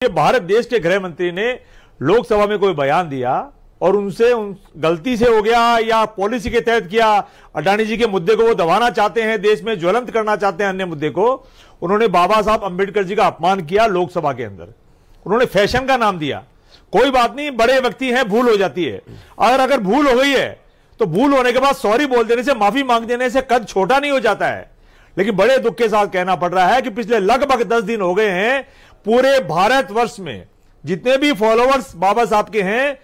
ये भारत देश के गृह मंत्री ने लोकसभा में कोई बयान दिया और उनसे गलती से हो गया या पॉलिसी के तहत किया, अडानी जी के मुद्दे को वो दबाना चाहते हैं, देश में ज्वलंत करना चाहते हैं अन्य मुद्दे को। उन्होंने बाबा साहब अंबेडकर जी का अपमान किया लोकसभा के अंदर, उन्होंने फैशन का नाम दिया। कोई बात नहीं, बड़े व्यक्ति हैं, भूल हो जाती है। अगर भूल हो गई है तो भूल होने के बाद सॉरी बोल देने से, माफी मांग देने से कद छोटा नहीं हो जाता है। लेकिन बड़े दुख के साथ कहना पड़ रहा है कि पिछले लगभग 10 दिन हो गए हैं, पूरे भारतवर्ष में जितने भी फॉलोअर्स बाबा साहब के हैं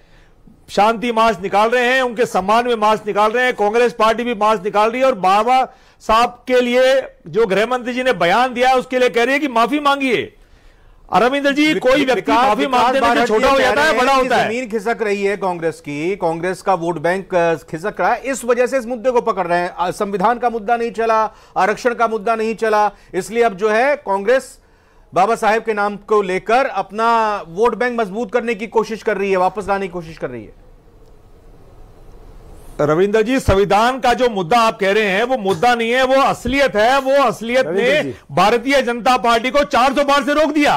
शांति मार्च निकाल रहे हैं, उनके सम्मान में मार्च निकाल रहे हैं, कांग्रेस पार्टी भी मार्च निकाल रही है और बाबा साहब के लिए जो गृह मंत्री जी ने बयान दिया है उसके लिए कह रही है कि माफी मांगिए। अरविंद जी, कोई व्यक्ति माफी मांगते हैं छोटा हो जाता है, बड़ा होता है। जमीन खिसक रही है कांग्रेस की, कांग्रेस का वोट बैंक खिसक रहा है, इस वजह से इस मुद्दे को पकड़ रहे हैं। संविधान का मुद्दा नहीं चला, आरक्षण का मुद्दा नहीं चला, इसलिए अब जो है कांग्रेस बाबा साहेब के नाम को लेकर अपना वोट बैंक मजबूत करने की कोशिश कर रही है, वापस लाने की कोशिश कर रही है। रविंद्र जी, संविधान का जो मुद्दा आप कह रहे हैं वो मुद्दा नहीं है, वो असलियत है। वो असलियत ने भारतीय जनता पार्टी को 400 पार से रोक दिया।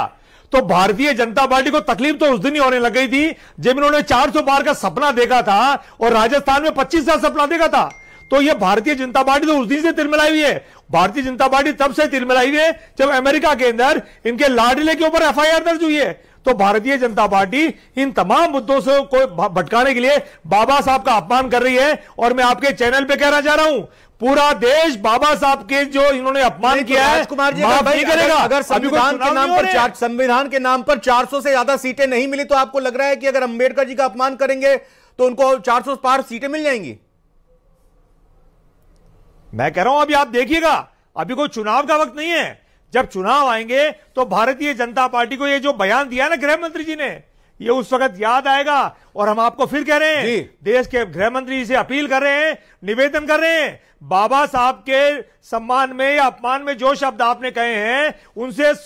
तो भारतीय जनता पार्टी को तकलीफ तो उस दिन ही होने लग गई थी जब इन्होंने 400 पार का सपना देखा था और राजस्थान में 25 का सपना देखा था। तो ये भारतीय जनता पार्टी तो उस दिन से तिरमिलाई हुई है। भारतीय जनता पार्टी तब से तिरमिलाई हुई है जब अमेरिका के अंदर इनके लाडले के ऊपर एफआईआर दर्ज हुई है। तो भारतीय जनता पार्टी इन तमाम मुद्दों से को भटकाने के लिए बाबा साहब का अपमान कर रही है। और मैं आपके चैनल पे कहना चाह रहा हूं, पूरा देश बाबा साहब के जो इन्होंने अपमान किया है कुमार जी माफ नहीं करेगा। अगर संविधान के नाम पर 400 से ज्यादा सीटें नहीं मिली तो आपको लग रहा है कि अगर अंबेडकर जी का अपमान करेंगे तो उनको 400 पार सीटें मिल जाएंगी? मैं कह रहा हूं अभी आप देखिएगा, अभी कोई चुनाव का वक्त नहीं है। जब चुनाव आएंगे तो भारतीय जनता पार्टी को ये जो बयान दिया ना गृह मंत्री जी ने, ये उस वक्त याद आएगा। और हम आपको फिर कह रहे हैं, देश के गृह मंत्री से अपील कर रहे हैं, निवेदन कर रहे हैं, बाबा साहब के सम्मान में या अपमान में जो शब्द आपने कहे हैं उनसे